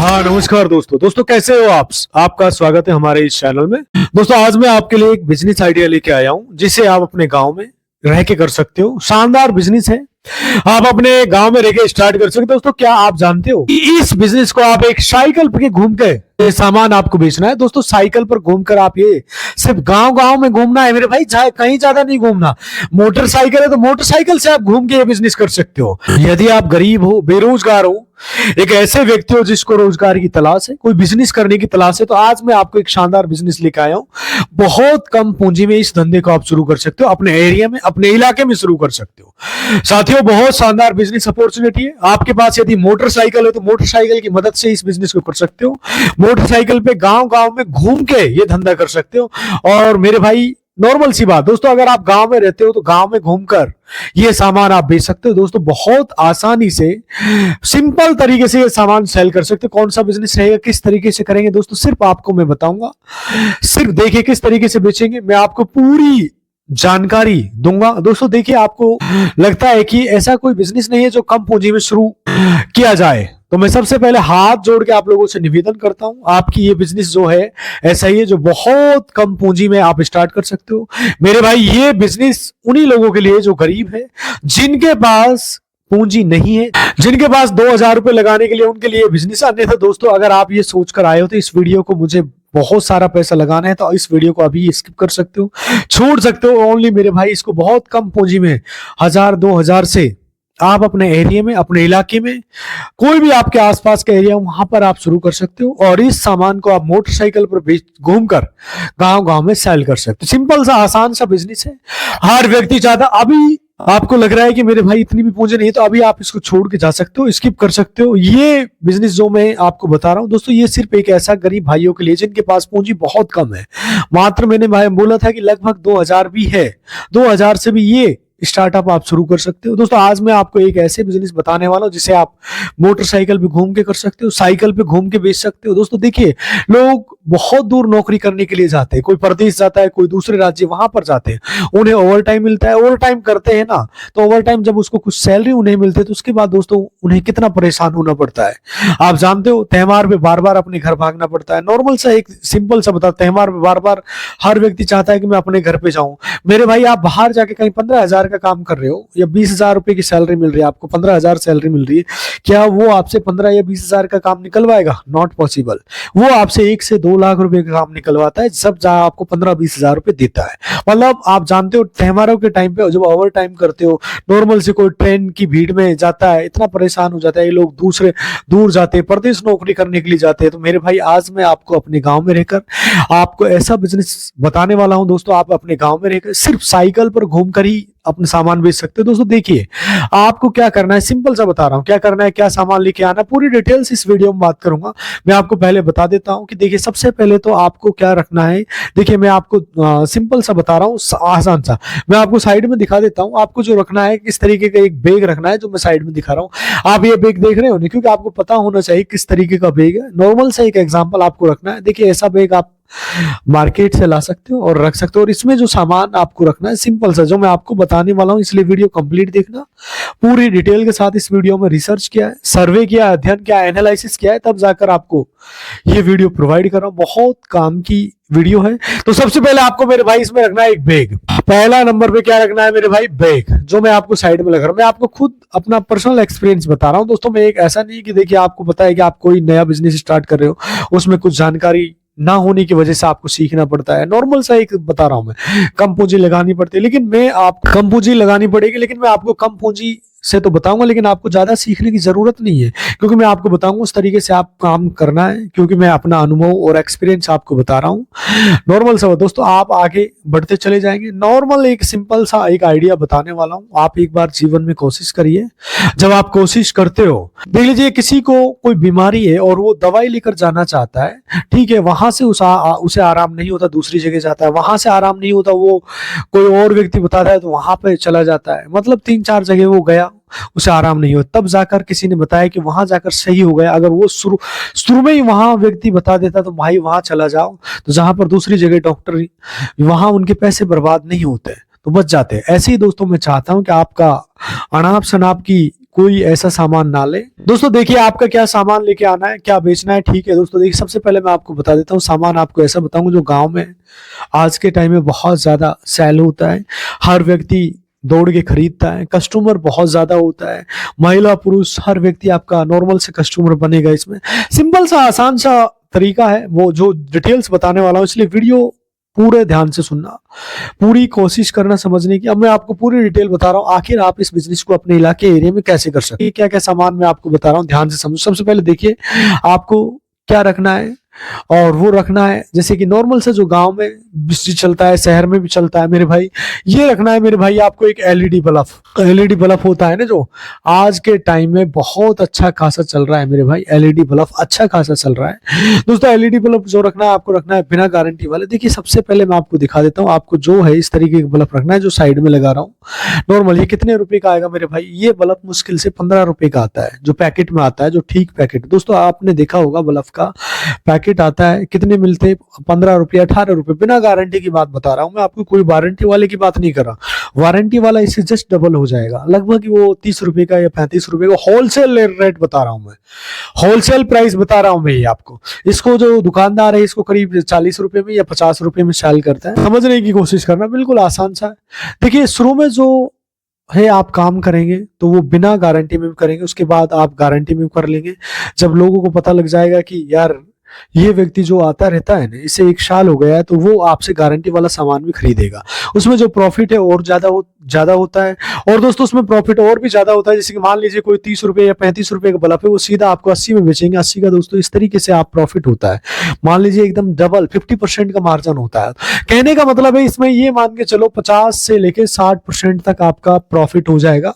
हाँ नमस्कार दोस्तों कैसे हो आप। आपका स्वागत है हमारे इस चैनल में। दोस्तों आज मैं आपके लिए एक बिजनेस आइडिया लेके आया हूँ जिसे आप अपने गांव में रह के कर सकते हो। शानदार बिजनेस है, आप अपने गांव में रह के स्टार्ट कर सकते हो। दोस्तों क्या आप जानते हो इस बिजनेस को आप एक साइकिल पे घूम के सामान आपको बेचना है। दोस्तों साइकिल पर घूमकर आप ये सिर्फ गांव गांव में घूमना है मेरे भाई, कहीं ज्यादा नहीं घूमना। मोटरसाइकिल है तो मोटरसाइकिल से आप घूम के ये बिजनेस कर सकते हो। यदि आप गरीब हो, बेरोजगार हो, एक ऐसे व्यक्ति हो जिसको रोजगार की तलाश है, कोई बिजनेस करने की तलाश है, तो आज मैं आपको एक शानदार बिजनेस लेकर आया हूं। बहुत कम पूंजी में इस धंधे को आप शुरू कर सकते हो, अपने एरिया में, अपने इलाके में शुरू कर सकते हो। साथियों बहुत शानदार बिजनेस अपॉर्चुनिटी है। आपके पास यदि मोटरसाइकिल है तो मोटरसाइकिल की मदद से इस बिजनेस को कर सकते हो। मोटरसाइकिल पे गांव गांव में घूम के ये धंधा कर सकते हो। और मेरे भाई नॉर्मल सी बात दोस्तों, अगर आप गांव में रहते हो तो गांव में घूमकर ये सामान आप बेच सकते हो। दोस्तों बहुत आसानी से, सिंपल तरीके से ये सामान सेल कर सकते हो। कौन सा बिजनेस रहेगा, किस तरीके से करेंगे दोस्तों, सिर्फ आपको मैं बताऊंगा। सिर्फ देखिए किस तरीके से बेचेंगे, मैं आपको पूरी जानकारी दूंगा। दोस्तों देखिए, आपको लगता है कि ऐसा कोई बिजनेस नहीं है जो कम पूंजी में शुरू किया जाए, तो मैं सबसे पहले हाथ जोड़ के आप लोगों से निवेदन करता हूं, आपकी ये बिजनेस जो है ऐसा ही है जो बहुत कम पूंजी में आप स्टार्ट कर सकते हो। मेरे भाई ये बिजनेस उन्हीं लोगों के लिए जो गरीब है, जिनके पास पूंजी नहीं है, जिनके पास 2000 रुपए लगाने के लिए, उनके लिए बिजनेस। अन्यथा दोस्तों अगर आप ये सोचकर आए हो तो इस वीडियो को मुझे बहुत सारा पैसा लगाना है तो इस वीडियो को अभी स्किप कर सकते हो, छोड़ सकते हो। ओनली मेरे भाई इसको बहुत कम पूंजी में 1000-2000 से आप अपने एरिया में, अपने इलाके में, कोई भी आपके आसपास का एरिया वहां पर आप शुरू कर सकते हो। और इस सामान को आप मोटरसाइकिल पर घूमकर गांव गांव में सेल कर सकते हो। सिंपल सा आसान सा बिजनेस है, हर व्यक्ति चाहता। अभी आपको लग रहा है कि मेरे भाई इतनी भी पूंजी नहीं है, तो अभी आप इसको छोड़ के जा सकते हो, स्किप कर सकते हो। ये बिजनेस जो मैं आपको बता रहा हूं दोस्तों, ये सिर्फ एक ऐसा गरीब भाइयों के लिए जिनके पास पूंजी बहुत कम है। मात्र मैंने भाई बोला था कि लगभग 2000 भी है, 2000 से भी ये स्टार्टअप आप शुरू कर सकते हो। दोस्तों आज मैं आपको एक ऐसे बिजनेस बताने वाला हूं जिसे आप मोटरसाइकिल पे घूम के कर सकते हो, साइकिल पे घूम के बेच सकते हो। दोस्तों देखिए, लोग बहुत दूर नौकरी करने के लिए जाते हैं, कोई प्रदेश जाता है, कोई दूसरे राज्य, वहां पर जाते हैं, उन्हें ओवर टाइम मिलता है। ओवर टाइम करते हैं ना, तो ओवर टाइम जब उसको कुछ सैलरी उन्हें मिलती है तो उसके बाद दोस्तों उन्हें कितना परेशान होना पड़ता है। आप जानते हो, त्योहार पे बार बार अपने घर भागना पड़ता है। नॉर्मल सा एक सिंपल सा बता, त्योहार पे बार बार हर व्यक्ति चाहता है कि मैं अपने घर पे जाऊं। मेरे भाई आप बाहर जाके कहीं 15,000 का काम कर रहे हो या 20,000 रुपए की सैलरी मिल रही है, आपको 15,000 सैलरी मिल रही है, क्या वो आपसे 15 या 20,000 का काम निकलवाएगा? Not possible. वो आपसे 1 से 2 लाख रुपए का काम निकलवाता है, सब जहां आपको 15-20,000 रुपए देता है। मतलब आप जानते हो त्योहारों के टाइम पे जब ओवर टाइम करते हो, नॉर्मल से कोई ट्रेन की भीड़ में जाता है, इतना परेशान हो जाता है। ये लोग दूसरे दूर जाते हैं, प्रदेश नौकरी करने के लिए जाते हैं। तो मेरे भाई आज मैं आपको अपने गांव में रहकर आपको ऐसा बिजनेस बताने वाला हूं दोस्तों, आप अपने गांव में रहकर सिर्फ साइकिल पर घूमकर ही अपने सामान बेच सकते हो। दोस्तों देखिए, आपको क्या करना है, सिंपल सा बता रहा हूं क्या करना है, क्या सामान लेके आना, पूरी डिटेल्स इस वीडियो में बात करूंगा। मैं आपको पहले बता देता हूं कि देखिए, सबसे पहले तो आपको क्या रखना है। देखिए मैं आपको सिंपल सा बता रहा हूं, आसान सा। मैं आपको साइड में दिखा देता हूं, आपको जो रखना है किस तरीके का एक बैग रखना है, जो मैं साइड में दिखा रहा हूं। आप ये बैग देख रहे हो नहीं, क्योंकि आपको पता होना चाहिए किस तरीके का बैग है। नॉर्मल सा एक एग्जाम्पल आपको रखना है। देखिए ऐसा बैग आप मार्केट से ला सकते हो और रख सकते हो। और इसमें जो सामान आपको रखना है सिंपल सा, जो मैं आपको बताने वाला हूं, इसलिए वीडियो कंप्लीट देखना। पूरी डिटेल के साथ इस वीडियो में रिसर्च किया है, सर्वे किया, अध्ययन किया, एनालिसिस किया है, तब जाकर आपको ये वीडियो प्रोवाइड कर रहा हूं। बहुत काम की वीडियो है। तो सबसे पहले आपको मेरे भाई इसमें रखना है एक बैग। पहला नंबर पे क्या रखना है मेरे भाई, बैग, जो मैं आपको साइड में लगा रहा हूं। मैं आपको खुद अपना पर्सनल एक्सपीरियंस बता रहा हूं दोस्तों। मैं एक ऐसा नहीं कि देखिए आपको पता है कि आप कोई नया बिजनेस स्टार्ट कर रहे हो, उसमें कुछ जानकारी ना होने की वजह से आपको सीखना पड़ता है। नॉर्मल सा एक बता रहा हूं मैं, कम पूंजी लगानी पड़ती है, लेकिन मैं आप कम पूंजी लगानी पड़ेगी, लेकिन मैं आपको कम पूंजी से तो बताऊंगा, लेकिन आपको ज्यादा सीखने की जरूरत नहीं है, क्योंकि मैं आपको बताऊंगा उस तरीके से आप काम करना है, क्योंकि मैं अपना अनुभव और एक्सपीरियंस आपको बता रहा हूं। नॉर्मल सा दोस्तों, आप आगे बढ़ते चले जाएंगे। नॉर्मल एक सिंपल सा एक आइडिया बताने वाला हूं, आप एक बार जीवन में कोशिश करिए। जब आप कोशिश करते हो, देख लीजिए किसी को कोई बीमारी है और वो दवाई लेकर जाना चाहता है, ठीक है, वहां से उसे आराम नहीं होता, दूसरी जगह जाता है, वहां से आराम नहीं होता, वो कोई और व्यक्ति बताता है तो वहां पे चला जाता है। मतलब 3-4 जगह वो गया, उसे आराम नहीं हो, तब जाकर किसी ने बताया कि वहां जाकर सही हो गया। अगर वो शुरू में ही वहां व्यक्ति बता देता तो भाई वहां चला जाओ, तो जहां पर दूसरी जगह डॉक्टर, वहां उनके पैसे बर्बाद नहीं होते, तो बच जाते हैं। ऐसे ही दोस्तों मैं चाहता हूं कि आपका अनाप शनाप की कोई ऐसा सामान ना ले। दोस्तों देखिए आपका क्या सामान लेके आना है, क्या बेचना है, ठीक है दोस्तों। देखिए सबसे पहले मैं आपको बता देता हूँ, सामान आपको ऐसा बताऊंगा जो गांव में आज के टाइम में बहुत ज्यादा सेल होता है, हर व्यक्ति दौड़ के खरीदता है, कस्टमर बहुत ज्यादा होता है, महिला पुरुष हर व्यक्ति आपका नॉर्मल से कस्टमर बनेगा। इसमें सिंपल सा आसान सा तरीका है, वो जो डिटेल्स बताने वाला हूँ, इसलिए वीडियो पूरे ध्यान से सुनना, पूरी कोशिश करना समझने की। अब मैं आपको पूरी डिटेल बता रहा हूँ, आखिर आप इस बिजनेस को अपने इलाके एरिया में कैसे कर सकते हैं। क्या क्या सामान मैं आपको बता रहा हूँ, ध्यान से समझो। सबसे पहले देखिए आपको क्या रखना है, और वो रखना है जैसे कि नॉर्मल से जो गांव में बिजली चलता है, शहर में भी चलता है मेरे भाई, ये रखना है मेरे भाई आपको एक एलईडी बल्ब। एलईडी बल्ब होता है ना जो आज के टाइम में बहुत अच्छा खासा चल रहा है मेरे भाई, एलईडी बल्ब अच्छा खासा चल रहा है दोस्तों। एलईडी बल्ब जो रखना है आपको, रखना है बिना गारंटी वाले। देखिए सबसे पहले मैं आपको दिखा देता हूँ, आपको जो है इस तरीके का बल्ब रखना है जो साइड में लगा रहा हूँ नॉर्मल। ये कितने रुपए का आएगा मेरे भाई, ये बल्ब मुश्किल से 15 रुपए का आता है, जो पैकेट में आता है, जो ठीक पैकेट। दोस्तों आपने देखा होगा बल्ब का पैकेट आता है, कितने मिलते हैं, 15 रुपए 18 रुपए। बिना गारंटी की बात बता रहा हूं मैं आपको, कोई वारंटी वाले की बात नहीं कर रहा। वारंटी वाला इससे जस्ट डबल हो जाएगा, लगभग वो 30 रुपए का या 35 रुपए का होलसेल रेट बता रहा हूं मैं, होलसेल प्राइस बता रहा हूं मैं ये आपको। इसको जो दुकानदार है इसको करीब 40 रुपए में या 50 रुपए में सेल करता है। समझने की कोशिश करना, बिल्कुल आसान सा है। देखिए शुरू में जो है आप काम करेंगे तो वो बिना गारंटी में भी करेंगे, उसके बाद आप गारंटी में भी कर लेंगे। जब लोगों को पता लग जाएगा कि यार ये व्यक्ति जो आता रहता है ना, इसे 1 साल हो गया है, तो वो आपसे गारंटी वाला सामान भी खरीदेगा। उसमें जो प्रॉफिट है और ज्यादा होता है। और दोस्तों उसमें प्रॉफिट और भी ज्यादा होता है, जैसे कि मान लीजिए कोई 30 रुपए या 35 रुपए का बल्ब है, वो सीधा आपको 80 में बेचेंगे, 80 का। दोस्तों इस तरीके से आप प्रॉफिट होता है, मान लीजिए एकदम डबल 50% का मार्जिन होता है। कहने का मतलब है इसमें ये मान के चलो 50 से लेके 60% तक आपका प्रॉफिट हो जाएगा,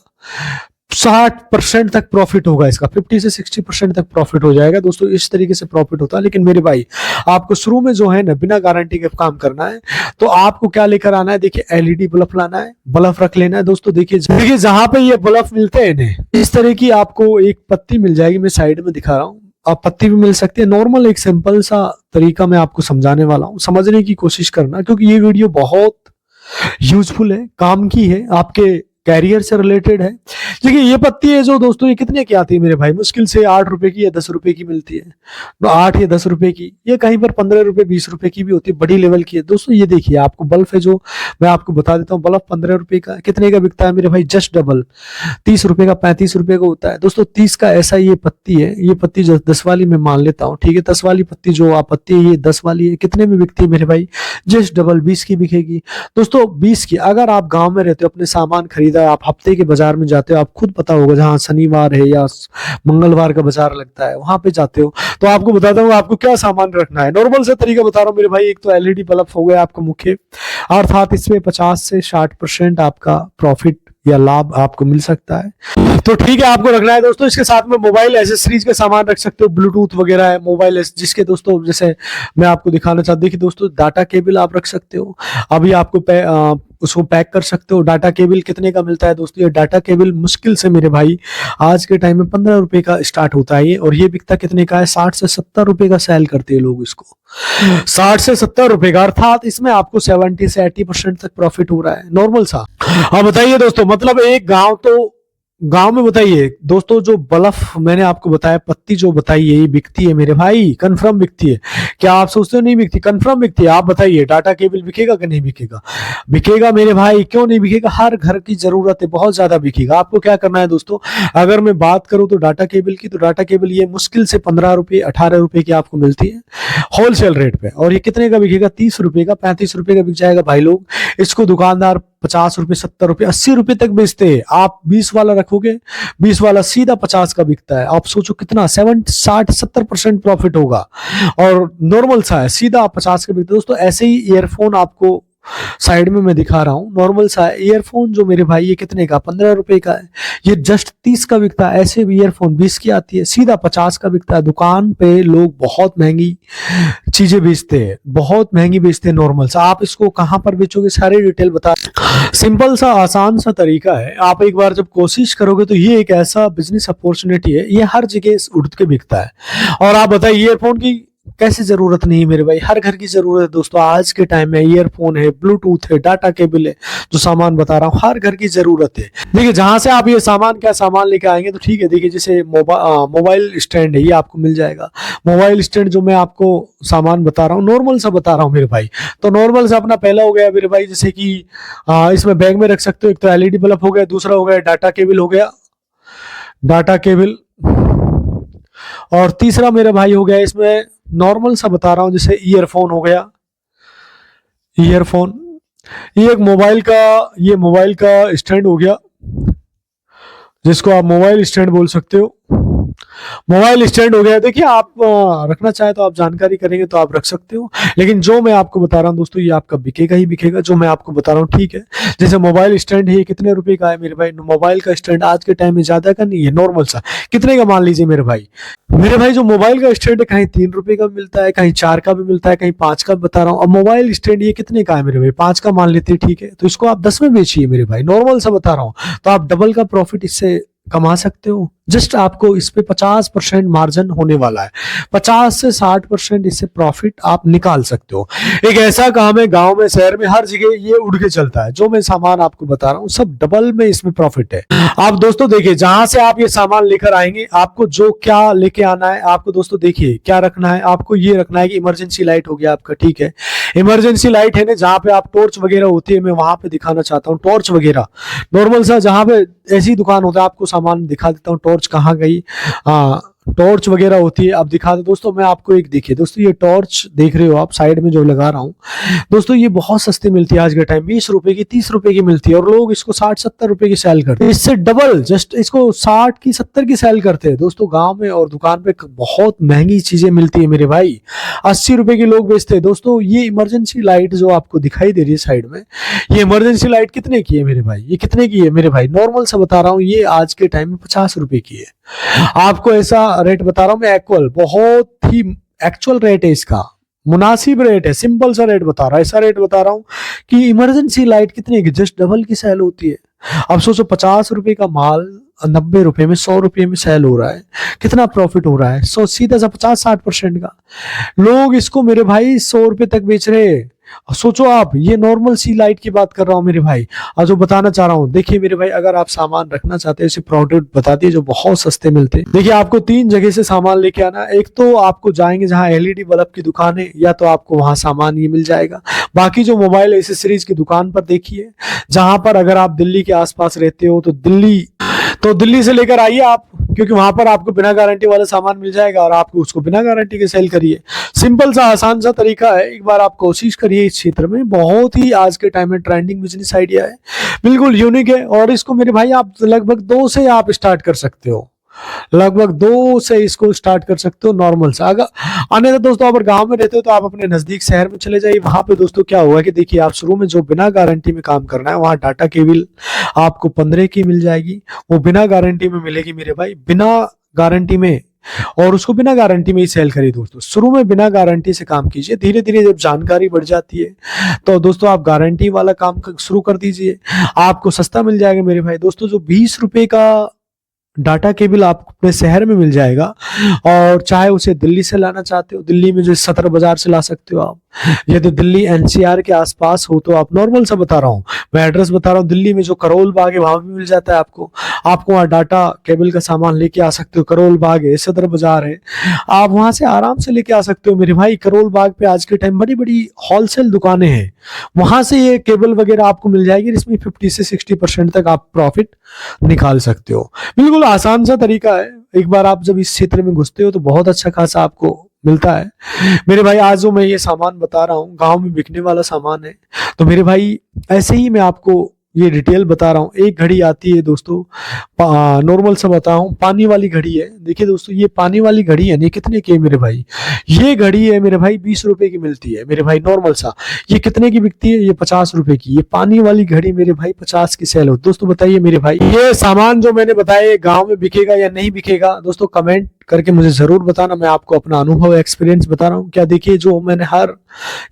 60% तक प्रॉफिट होगा इसका, 50 से 60% तक प्रॉफिट हो जाएगा दोस्तों। इस तरीके से प्रॉफिट होता है। लेकिन मेरे भाई आपको शुरू में जो है ना बिना गारंटी के काम करना है, तो आपको क्या लेकर आना है, देखिए एलईडी बल्ब लाना है, बल्ब रख लेना है दोस्तों। देखिए जहां पे ये बल्ब मिलते हैं ना, इस तरह की आपको एक पत्ती मिल जाएगी, मैं साइड में दिखा रहा हूँ, आप पत्ती भी मिल सकती है। नॉर्मल एक सिंपल सा तरीका मैं आपको समझाने वाला हूँ, समझने की कोशिश करना, क्योंकि ये वीडियो बहुत यूजफुल है, काम की है, आपके कैरियर से रिलेटेड है। देखिए ये पत्ती है जो दोस्तों, ये कितने की आती है मेरे भाई, मुश्किल से 8 रुपए की या 10 रुपए की मिलती है, तो 8 या 10 रुपए की, ये कहीं पर 15 रुपए 20 रुपए की भी होती है, बड़ी लेवल की है दोस्तों। ये देखिए आपको बल्ब है जो मैं आपको बता देता हूँ, बल्ब 15 रुपए का कितने का बिकता है मेरे भाई, जस्ट डबल 30 रुपए का 35 रुपए का होता है दोस्तों। 30 का ऐसा ये पत्ती है, ये पत्ती 10 वाली मैं मान लेता हूँ, ठीक है। 10 वाली पत्ती जो आप पत्ती है, ये 10 वाली है, कितने में बिकती है मेरे भाई, जस्ट डबल 20 की बिकेगी दोस्तों, 20 की। अगर आप गाँव में रहते हो, अपने सामान खरीदा है, आप हफ्ते के बाजार में जाते हो, आप खुद पता होगा, जहाँ शनिवार है या मंगलवार का बाजार लगता है वहां पे जाते हो, तो आपको बताता हूँ आपको क्या सामान रखना है। नॉर्मल से तरीका बता रहा हूँ मेरे भाई, एक तो एलईडी बल्ब हो गया आपका मुख्य, अर्थात इसमें 50 से 60% आपका प्रॉफिट या लाभ आपको मिल सकता है, तो ठीक है आपको रखना है दोस्तों। इसके साथ में मोबाइल एसेसरीज के सामान रख सकते हो, ब्लूटूथ वगैरह है, मोबाइल जिसके दोस्तों जैसे मैं आपको दिखाना चाहता हूँ कि दोस्तों डाटा केबल आप रख सकते हो, अभी आपको उसको पैक कर सकते हो। डाटा केबल कितने का मिलता है दोस्तों, ये डाटा केबल मुश्किल से मेरे भाई आज के टाइम में 15 रुपए का स्टार्ट होता है ये, और ये बिकता कितने का है, 60 से 70 रुपए का सेल करते हैं लोग इसको, 60 से 70 रुपए का, अर्थात इसमें आपको 70 से 80% तक प्रॉफिट हो रहा है, नॉर्मल सा। हाँ बताइए दोस्तों, मतलब एक गांव में बताइए दोस्तों, जो बल्ब मैंने आपको बताया, पत्ती जो बताई है, ये बिकती है मेरे भाई, कंफर्म बिकती है। क्या आप सोचते हो नहीं बिकती, कंफर्म बिकती है। आप बताइए डाटा केबल बिकेगा कि नहीं बिकेगा, बिकेगा मेरे भाई, क्यों नहीं बिकेगा, हर घर की जरूरत है, बहुत ज्यादा बिकेगा। आपको क्या करना है दोस्तों, अगर मैं बात करूं तो डाटा केबल की, तो डाटा केबल ये मुश्किल से 15 रुपए 18 रुपए की आपको मिलती है होलसेल रेट पे, और ये कितने का बिकेगा, 30 रुपए का 35 रुपए का बिक जाएगा भाई लोग। इसको दुकानदार 50 रुपए 70 रुपए 80 रुपए तक बेचते हैं, आप 20 वाला रखोगे, 20 वाला सीधा 50 का बिकता है। आप सोचो कितना 60-70% प्रॉफिट होगा, और नॉर्मल सा है, सीधा 50 का बिकता है दोस्तों। ऐसे ही ईयरफोन आपको साइड में मैं दिखा रहा हूँ, नॉर्मल सा ईयरफोन जो मेरे भाई, ये कितने का, 15 रुपए का है, ये जस्ट 30 का बिकता है। ऐसे भी ईयरफोन 20 की आती है, सीधा 50 का बिकता है। दुकान पे लोग बहुत महंगी चीजें बेचते हैं, बहुत महंगी बेचते हैं नॉर्मल सा। आप इसको कहाँ पर बेचोगे, सारी डिटेल बता, सिंपल सा आसान सा तरीका है। आप एक बार जब कोशिश करोगे तो ये एक ऐसा बिजनेस अपॉर्चुनिटी है, ये हर जगह उठ के बिकता है। और आप बताइए ईयरफोन की कैसे जरूरत नहीं है मेरे भाई, हर घर की जरूरत है दोस्तों। आज के टाइम में ईयरफोन है, ब्लूटूथ है, डाटा केबल है, जो सामान बता रहा हूँ हर घर की जरूरत है। देखिए जहां से आप ये सामान क्या सामान लेके आएंगे तो ठीक है। देखिए जैसे मोबाइल स्टैंड है, ये आपको मिल जाएगा। मोबाइल स्टैंड जो मैं आपको सामान बता रहा हूँ नॉर्मल सा बता रहा हूँ मेरे भाई। तो नॉर्मल सा अपना पहला हो गया मेरे भाई, जैसे कि इसमें बैग में रख सकते हो। एक तो एलईडी बल्ब हो गया, दूसरा हो गया डाटा केबल हो गया, डाटा केबल। और तीसरा मेरे भाई हो गया इसमें नॉर्मल सा बता रहा हूँ, जैसे ईयरफोन हो गया, ईयरफोन। ये एक मोबाइल का स्टैंड हो गया, जिसको आप मोबाइल स्टैंड बोल सकते हो। मोबाइल स्टैंड हो गया। देखिए आप रखना चाहे तो आप जानकारी करेंगे तो आप रख सकते हो, लेकिन जो मैं आपको बता रहा हूँ दोस्तों ये आपका बिकेगा ही बिकेगा, जो मैं आपको बता रहा हूँ, ठीक है। जैसे मोबाइल स्टैंड है, ये कितने रुपए का है मेरे भाई? मोबाइल का स्टैंड आज के टाइम में ज्यादा का नहीं है, नॉर्मल सा कितने का मान लीजिए मेरे भाई। मेरे भाई जो मोबाइल का स्टैंड है कहीं 3 रुपए का मिलता है, कहीं 4 का भी मिलता है, कहीं 5 का बता रहा हूँ। अब मोबाइल स्टैंड ये कितने का है मेरे भाई? 5 का मान लेते हैं, ठीक है। तो इसको आप 10 में बेचिए मेरे भाई, नॉर्मल सा बता रहा हूँ। तो आप डबल का प्रॉफिट इससे कमा सकते हो। जस्ट आपको इस पे 50% मार्जिन होने वाला है, 50 से 60% इससे प्रॉफिट आप निकाल सकते हो। एक ऐसा काम है, गांव में शहर में हर जगह ये उड़ के चलता है। जो मैं सामान आपको बता रहा हूँ सब डबल में इसमें प्रॉफिट है। आप दोस्तों देखिए जहां से आप ये सामान लेकर आएंगे, आपको जो क्या लेके आना है, आपको दोस्तों देखिए क्या रखना है। आपको ये रखना है कि इमरजेंसी लाइट हो गया आपका, ठीक है। इमरजेंसी लाइट है ना, जहां पे आप टॉर्च वगैरह होती है, मैं वहां पे दिखाना चाहता हूँ। टॉर्च वगैरह नॉर्मल सा जहां पे ऐसी दुकान होता है, आपको सामान दिखा देता हूँ। टॉर्च कहाँ गई? टॉर्च वगैरह होती है, आप दिखा दो दोस्तों। मैं आपको एक देखिए दोस्तों, ये टॉर्च देख रहे हो आप साइड में जो लगा रहा हूँ दोस्तों, ये बहुत सस्ती मिलती है आज के टाइम। 20 रुपए की, 30 रुपए की मिलती है, और लोग इसको 60-70 रुपए की सेल करते हैं। इससे डबल जस्ट इसको 60 की 70 की सेल करते हैं दोस्तों। गांव में और दुकान पे बहुत महंगी चीजें मिलती है मेरे भाई, 80 रुपए की लोग बेचते हैं दोस्तों। ये इमरजेंसी लाइट जो आपको दिखाई दे रही है साइड में, ये इमरजेंसी लाइट कितने की है मेरे भाई? ये कितने की है मेरे भाई? नॉर्मल सा बता रहा हूँ, ये आज के टाइम में 50 रुपए की है। आपको ऐसा रेट बता रहा हूं मैं, एक्चुअल बहुत ही एक्चुअल रेट है इसका, मुनासिब रेट है, सिंपल सा रेट बता रहा हूं। ऐसा रेट बता रहा हूं कि इमरजेंसी लाइट कितने की, जस्ट डबल की सेल होती है। अब सोचो 50 रुपए का माल 90 रुपए में, 100 रुपए में सेल हो रहा है, कितना प्रॉफिट हो रहा है? सो सीधा सा 50-60% का। लोग इसको मेरे भाई 100 रुपए तक बेच रहे हैं। सोचो आप, ये नॉर्मल सी लाइट की बात कर रहा हूं मेरे भाई, और जो बताना चाह रहा हूं। देखिए मेरे भाई, अगर आप सामान रखना चाहते हैं, ऐसे प्रोडक्ट बता दिए जो बहुत सस्ते मिलते हैं। देखिए आपको 3 जगह से सामान लेके आना। एक तो आपको जाएंगे जहां एलईडी बल्ब की दुकान है, या तो आपको वहां सामान ये मिल जाएगा। बाकी जो मोबाइल एसेसरीज की दुकान पर देखिए, जहां पर अगर आप दिल्ली के आसपास रहते हो तो दिल्ली से लेकर आइए आप, क्योंकि वहां पर आपको बिना गारंटी वाला सामान मिल जाएगा, और आपको उसको बिना गारंटी के सेल करिए। सिंपल सा आसान सा तरीका है, एक बार आप कोशिश करिए इस क्षेत्र में। बहुत ही आज के टाइम में ट्रेंडिंग बिजनेस आइडिया है, बिल्कुल यूनिक है। और इसको मेरे भाई आप लगभग 2 से आप स्टार्ट कर सकते हो, लगभग 2 से इसको स्टार्ट कर सकते हो नॉर्मल सा। अगर अन्यथा दोस्तों अगर गांव में रहते हो तो आप अपने नजदीक शहर में चले जाइए। वहां पे दोस्तों क्या हुआ कि देखिए आप शुरू में जो बिना गारंटी में काम करना है, वहां डाटा केबल आपको 15 की मिल जाएगी, वो बिना गारंटी में मिलेगी मेरे भाई, बिना गारंटी में। और उसको बिना गारंटी में ही सेल करिए दोस्तों। शुरू में बिना गारंटी से काम कीजिए, धीरे धीरे जब जानकारी बढ़ जाती है तो दोस्तों आप गारंटी वाला काम शुरू कर दीजिए, आपको सस्ता मिल जाएगा मेरे भाई। दोस्तों जो 20 रुपए का डाटा केबल आपको अपने शहर में मिल जाएगा, और चाहे उसे दिल्ली से लाना चाहते हो, दिल्ली में जो सदर बाजार से ला सकते हो आप। यदि दिल्ली एनसीआर के आसपास हो तो आप, नॉर्मल सा बता रहा हूँ मैं, एड्रेस बता रहा हूँ, दिल्ली में जो करोल बाग है वहां भी मिल जाता है आपको। वहाँ डाटा केबल का सामान लेके आ सकते हो। करोल बाग है, सदर बाजार है, आप वहां से आराम से लेके आ सकते हो मेरे भाई। करोल बाग पे आज के टाइम बड़ी बड़ी होलसेल दुकानें हैं, वहां से ये केबल वगैरह आपको मिल जाएगी, इसमें 50 से 60% तक आप प्रॉफिट निकाल सकते हो। बिल्कुल आसान सा तरीका है। एक बार आप जब इस क्षेत्र में घुसते हो तो बहुत अच्छा खासा आपको मिलता है मेरे भाई। आज जो मैं ये सामान बता रहा हूँ गांव में बिकने वाला सामान है, तो मेरे भाई ऐसे ही मैं आपको ये डिटेल बता रहा हूँ। एक घड़ी आती है दोस्तों, नॉर्मल सा बता हूँ, पानी वाली घड़ी है। देखिए दोस्तों ये पानी वाली घड़ी है, नहीं कितने की है मेरे भाई? ये घड़ी है मेरे भाई 20 रुपए की मिलती है मेरे भाई, नॉर्मल सा। ये कितने की बिकती है? ये 50 रुपए की। ये पानी वाली घड़ी मेरे भाई 50 की सेल हो। दोस्तों बताइए मेरे भाई, ये सामान जो मैंने बताया गाँव में बिकेगा या नहीं बिकेगा? दोस्तों कमेंट करके मुझे जरूर बताना। मैं आपको अपना अनुभव एक्सपीरियंस बता रहा हूँ। क्या देखिए, जो मैंने हर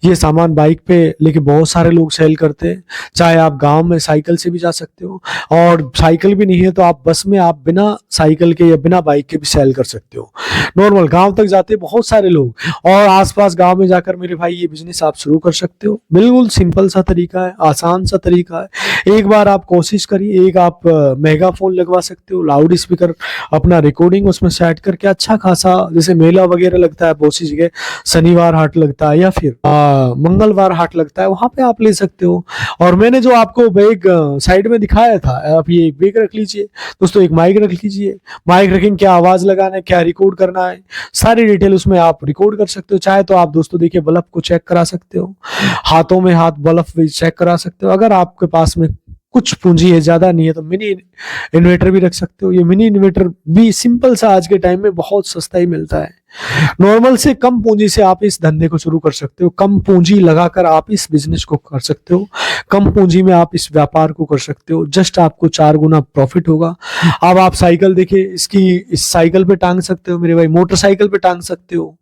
ये सामान बाइक पे लेके बहुत सारे लोग सेल करते हैं। चाहे आप गांव में साइकिल से भी जा सकते हो, और साइकिल भी नहीं है तो आप बस में आप बिना साइकिल के या बिना बाइक के भी सेल कर सकते हो। नॉर्मल गांव तक जाते हैं बहुत सारे लोग, और आसपास गांव में जाकर मेरे भाई ये बिजनेस आप शुरू कर सकते हो। बिल्कुल सिंपल सा तरीका है, आसान सा तरीका है। एक बार आप कोशिश करिए। एक आप मेगाफोन लगवा सकते हो, लाउड स्पीकर अपना रिकॉर्डिंग उसमें सेट करके अच्छा खासा, जैसे मेला वगैरह लगता है बहुत सी जगह, शनिवार हाट लगता है या फिर मंगलवार हाट लगता है, वहां पे आप ले सकते हो। और मैंने जो आपको बैग साइड में दिखाया था, आप ये एक बैग रख लीजिए दोस्तों, एक माइक रख लीजिए। माइक रखेंगे, क्या आवाज लगाना है, क्या रिकॉर्ड करना है, सारी डिटेल उसमें आप रिकॉर्ड कर सकते हो। चाहे तो आप दोस्तों देखिए बल्ब को चेक करा सकते हो, हाथों में हाथ बल्ब भी चेक करा सकते हो। अगर आपके पास में कुछ पूंजी है, ज्यादा नहीं है, तो मिनी इन्वर्टर भी रख सकते हो। ये मिनी इन्वर्टर भी सिंपल सा आज के टाइम में बहुत सस्ता ही मिलता है। नॉर्मल से कम पूंजी से आप इस धंधे को शुरू कर सकते हो। कम पूंजी लगाकर आप इस बिजनेस को कर सकते हो। कम पूंजी में आप इस व्यापार को कर सकते हो। जस्ट आपको 4 गुना प्रॉफिट होगा। अब आप साइकिल देखिए, इसकी इस साइकिल पे टांग सकते हो मेरे भाई, मोटरसाइकिल पे टांग सकते हो,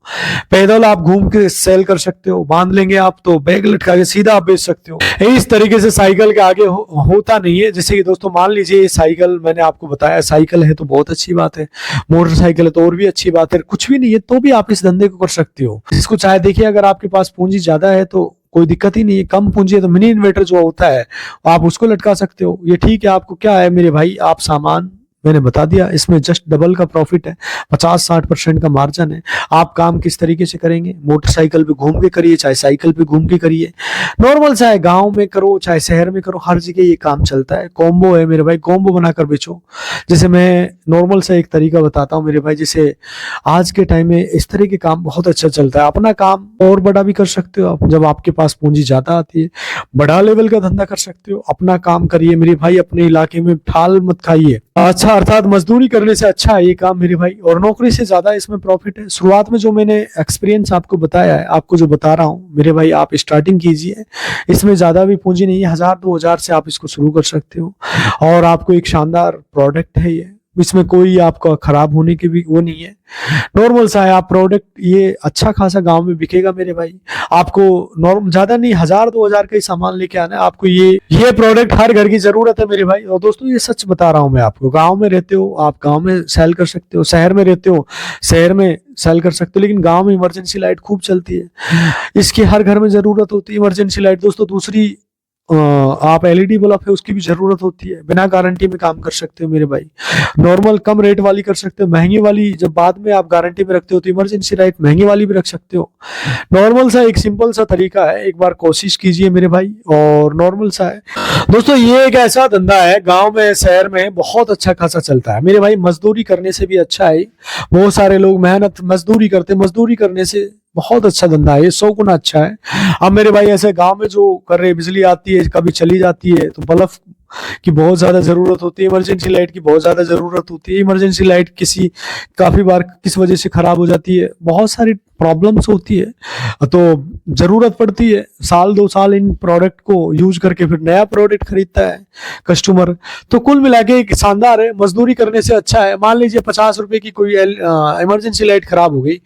पैदल आप घूम के सेल कर सकते हो, बांध लेंगे आप तो बैग लटका के सीधा आप बेच सकते हो। इस तरीके से साइकिल के आगे होता नहीं है। जैसे कि दोस्तों मान लीजिए साइकिल, मैंने आपको बताया साइकिल है तो बहुत अच्छी बात है, मोटरसाइकिल है तो और भी अच्छी बात है, कुछ भी नहीं है तो भी आप इस धंधे को कर सकते हो। इसको चाहे देखिए, अगर आपके पास पूंजी ज्यादा है तो कोई दिक्कत ही नहीं है, कम पूंजी है तो मिनी इन्वर्टर जो होता है आप उसको लटका सकते हो। ये ठीक है। आपको क्या है मेरे भाई, आप सामान मैंने बता दिया, इसमें जस्ट डबल का प्रॉफिट है, 50-60% का मार्जिन है। आप काम किस तरीके से करेंगे, मोटरसाइकिल पे घूम के करिए, चाहे साइकिल पे घूम के करिए, नॉर्मल चाहे गांव में करो चाहे शहर में करो, हर जगह ये काम चलता है। कॉम्बो है मेरे भाई, कॉम्बो बनाकर बेचो। जैसे मैं नॉर्मल सा एक तरीका बताता हूँ मेरे भाई, जैसे आज के टाइम में इस तरह के काम बहुत अच्छा चलता है। अपना काम और बड़ा भी कर सकते हो आप, जब आपके पास पूंजी ज्यादा आती है, बड़ा लेवल का धंधा कर सकते हो। अपना काम करिए मेरे भाई, अपने इलाके में ठाल मत खाइए। अच्छा, अर्थात मजदूरी करने से अच्छा है ये काम मेरे भाई, और नौकरी से ज्यादा इसमें प्रॉफिट है। शुरुआत में जो मैंने एक्सपीरियंस आपको बताया है, आपको जो बता रहा हूँ मेरे भाई, आप स्टार्टिंग कीजिए। इसमें ज्यादा भी पूंजी नहीं है, 1000-2000 से आप इसको शुरू कर सकते हो। और आपको एक शानदार प्रोडक्ट है ये, इसमें कोई आपका खराब होने की भी वो नहीं है, नॉर्मल सा है। आप प्रोडक्ट ये अच्छा खासा गांव में बिकेगा मेरे भाई। आपको नॉर्मल ज्यादा नहीं, 1000-2000 का ही सामान लेके आना है आपको। ये प्रोडक्ट हर घर की जरूरत है मेरे भाई। और दोस्तों ये सच बता रहा हूं मैं आपको, गांव में रहते हो आप गांव में सेल कर सकते हो, शहर में रहते हो शहर में सेल कर सकते हो। लेकिन गांव में इमरजेंसी लाइट खूब चलती है, इसकी हर घर में जरूरत होती है इमरजेंसी लाइट। दोस्तों दूसरी आप एलईडी बल्ब है उसकी भी जरूरत होती है। बिना गारंटी में काम कर सकते हो मेरे भाई। नॉर्मल कम रेट वाली कर सकते हो, महंगी वाली जब बाद में आप गारंटी में रखते हो तो इमरजेंसी लाइट महंगी वाली भी रख सकते हो। नॉर्मल सा एक सिंपल सा तरीका है, एक बार कोशिश कीजिए मेरे भाई, और नॉर्मल सा है। दोस्तों ये एक ऐसा धंधा है, गांव में शहर में बहुत अच्छा खासा चलता है मेरे भाई। मजदूरी करने से भी अच्छा है। बहुत सारे लोग मेहनत मजदूरी करते, मजदूरी करने से बहुत अच्छा धंधा है ये, 100 गुना अच्छा है। अब मेरे भाई ऐसे गांव में जो कर रहे, बिजली आती है कभी चली जाती है तो बल्ब की बहुत ज्यादा जरूरत होती है, इमरजेंसी लाइट की बहुत ज्यादा जरूरत होती है। इमरजेंसी लाइट काफी बार किस वजह से खराब हो जाती है, बहुत सारी प्रॉब्लम्स होती है, तो जरूरत पड़ती है 1-2 साल इन प्रोडक्ट को यूज करके फिर नया प्रोडक्ट खरीदता है कस्टमर। तो कुल मिला के एक शानदार है, मजदूरी करने से अच्छा है। मान लीजिए 50 रुपए की कोई इमरजेंसी लाइट खराब हो गई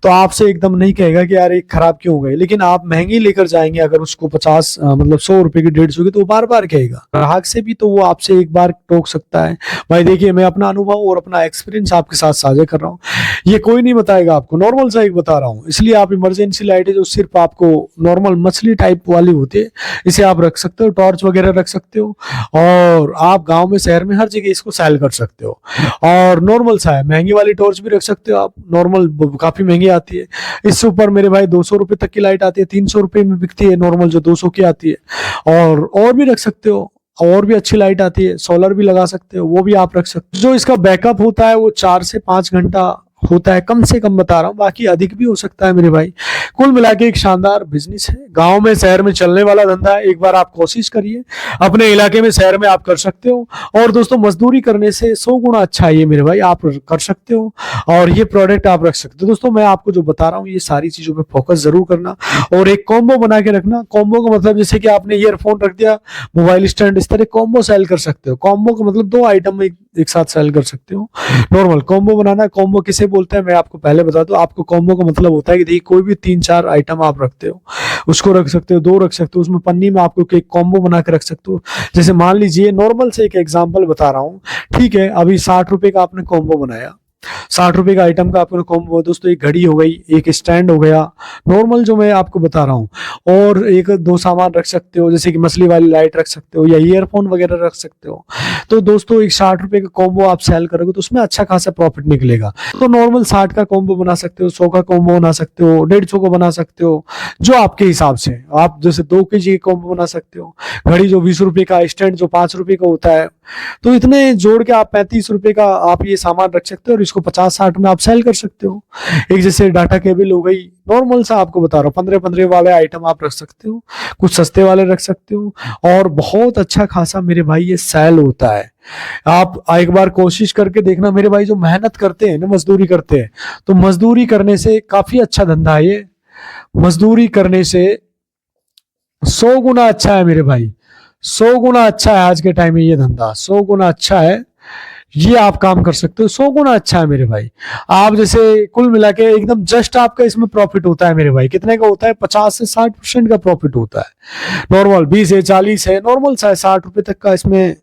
तो आपसे एकदम नहीं कहेगा कि यार एक खराब क्यों हो गई, लेकिन आप महंगी लेकर जाएंगे अगर उसको 50 मतलब 100 रुपए की 150 की, तो वो बार बार कहेगा। ग्राहक से भी तो वो आपसे एक बार टोक सकता है। भाई देखिए मैं अपना अनुभव और अपना एक्सपीरियंस आपके साथ साझा कर रहा हूँ, ये कोई नहीं बताएगा आपको, नॉर्मल सा एक बता रहा हूँ। इसलिए आप इमरजेंसी लाइट है जो सिर्फ आपको नॉर्मल मछली टाइप वाली होती है, इसे आप रख सकते हो, टॉर्च वगैरह रख सकते हो, और आप गांव में शहर में हर जगह इसको सेल कर सकते हो। और नॉर्मल सा है, महंगी वाली टॉर्च भी रख सकते हो आप, नॉर्मल काफी महंगी आती है। इससे ऊपर मेरे भाई 200 रुपए तक की लाइट आती है, 300 रुपए में बिकती है नॉर्मल जो 200 की आती है। और भी रख सकते हो, और भी अच्छी लाइट आती है, सोलर भी लगा सकते हो, वो भी आप रख सकते हो। जो इसका बैकअप होता है वो 4 से 5 घंटा होता है, कम से कम बता रहा हूँ, बाकी अधिक भी हो सकता है मेरे भाई। कुल मिला के एक शानदार बिजनेस है, गांव में शहर में चलने वाला धंधा है। एक बार आप कोशिश करिए, अपने इलाके में शहर में आप कर सकते हो। और दोस्तों मजदूरी करने से 100 गुना अच्छा है ये मेरे भाई, आप कर सकते हो और ये प्रोडक्ट आप रख सकते हो। दोस्तों मैं आपको जो बता रहा हूँ ये सारी चीजों पे फोकस जरूर करना, और एक कॉम्बो बना के रखना। कॉम्बो का मतलब जैसे कि आपने ईयरफोन रख दिया, मोबाइल स्टैंड, इस तरह कॉम्बो सेल कर सकते हो। कॉम्बो का मतलब 2 आइटम एक साथ सेल कर सकते हो। नॉर्मल कॉम्बो बनाना है, कॉम्बो किसे बोलते हैं मैं आपको पहले बता दूं। आपको कॉम्बो का मतलब होता है कि देखिए कोई भी 3-4 आइटम आप रखते हो, उसको रख सकते हो, 2 रख सकते हो, उसमें पन्नी में आपको एक कॉम्बो बना के रख सकते हो। जैसे मान लीजिए नॉर्मल से एक एग्जांपल बता रहा हूँ, ठीक है, अभी 60 रुपए का आपने कॉम्बो बनाया, 60 रुपए का आइटम का आपको कॉम्बो दोस्तों, एक घड़ी हो गई, एक स्टैंड हो गया, नॉर्मल जो मैं आपको बता रहा हूँ, और एक 2 सामान रख सकते हो, जैसे कि मछली वाली लाइट रख सकते हो या ईयरफोन वगैरह रख सकते हो। तो दोस्तों एक 60 रुपए का कॉम्बो आप सेल करोगे तो उसमें अच्छा खासा प्रॉफिट निकलेगा। तो नॉर्मल 60 का कॉम्बो बना सकते हो, 100 का कॉम्बो बना सकते हो, 150 को बना सकते हो, जो आपके हिसाब से। आप जैसे 2 केजी का कॉम्बो बना सकते हो, घड़ी जो 20 रुपए का, स्टैंड जो 5 रुपए का होता है, तो इतने जोड़ के आप 35 रुपए का आप ये सामान रख सकते हो और इसको 50-60 में आप सेल कर सकते हो। एक जैसे डाटा केबल हो गई, नॉर्मल सा आपको बता रहा हूँ, 15-15 वाले आइटम आप रख सकते हो, कुछ सस्ते वाले रख सकते हो, और बहुत अच्छा खासा मेरे भाई ये सेल होता है। आप एक बार कोशिश करके देखना मेरे भाई, जो मेहनत करते हैं ना, मजदूरी करते हैं, तो मजदूरी करने से काफी अच्छा धंधा है ये। मजदूरी करने से 100 गुना अच्छा है मेरे भाई, 100 गुना अच्छा है आज के टाइम में ये धंधा, 100 गुना अच्छा है। ये आप काम कर सकते हो, 100 गुना अच्छा है मेरे भाई। आप जैसे कुल मिला के एकदम जस्ट आपका इसमें प्रॉफिट होता है मेरे भाई, कितने का होता है, 50 से 60% का प्रॉफिट होता है। नॉर्मल 20 है, 40 है, नॉर्मल सा है, 60 रुपए तक का इसमें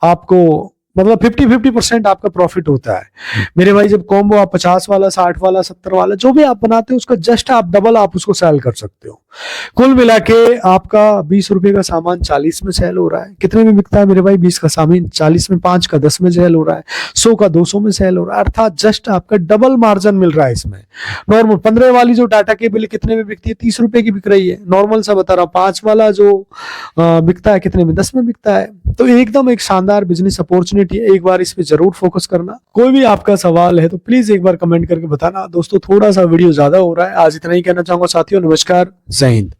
आपको मतलब 50-50% आपका प्रॉफिट होता है मेरे भाई। जब कॉम्बो आप 50 वाला, 60 वाला, 70 वाला जो भी आप बनाते हो, उसका जस्ट आप डबल आप उसको सेल कर सकते हो। कुल मिला के आपका 20 रुपए का सामान 40 में सेल हो रहा है। कितने में बिकता है मेरे भाई, 20 का सामान 40 में, 5 का 10 में सेल हो रहा है, 100 का 200 में सेल हो रहा है, अर्थात जस्ट आपका डबल मार्जिन मिल रहा है इसमें। नॉर्मल 15 वाली जो डाटा केबल कितने में बिकती है, 30 रुपए की बिक रही है, नॉर्मल सा बता रहा हूँ। 5 वाला जो बिकता है कितने में, 10 में बिकता है। तो एकदम एक शानदार बिजनेस अपॉर्चुनिटी है, एक बार इस पे जरूर फोकस करना। कोई भी आपका सवाल है तो प्लीज एक बार कमेंट करके बताना। दोस्तों थोड़ा सा वीडियो ज्यादा हो रहा है, आज इतना ही कहना चाहूंगा साथियों। नमस्कार, जय हिंद।